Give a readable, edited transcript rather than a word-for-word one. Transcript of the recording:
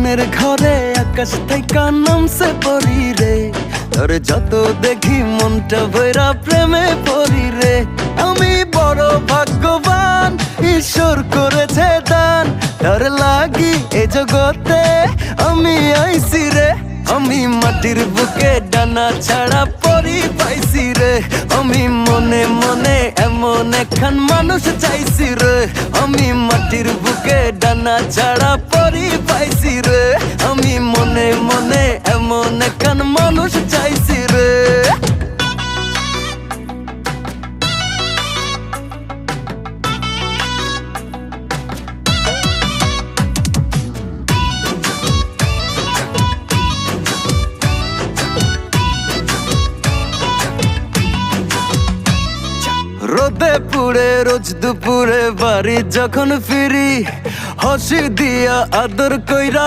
টিনের ঘরে আকাশ থেকে নামছে পরি রে, তোর যত দেখি মনটা ভৈরা প্রেমে পরি রে। আমি বড় ভাগ্যবান, ঈশ্বর করেছে দান, তোর লাগি এ জগতে আমি আইছি রে। আমি মাটির বুকে ডানা ছাড়া পরি পাইছি রে, আমি মনে মনে এমন একখান মানুষ চাইছি রে। আমি মাটির বুকে ডানা ছাড়া পরি পাইছি রে, আমি মনে মনে এমন একখান মানুষ চাইছি রে। রোদে পুড়ে রোজ দুপুরে বাড়ি যখন ফিরি, হাসি দিয়া আদর কইরা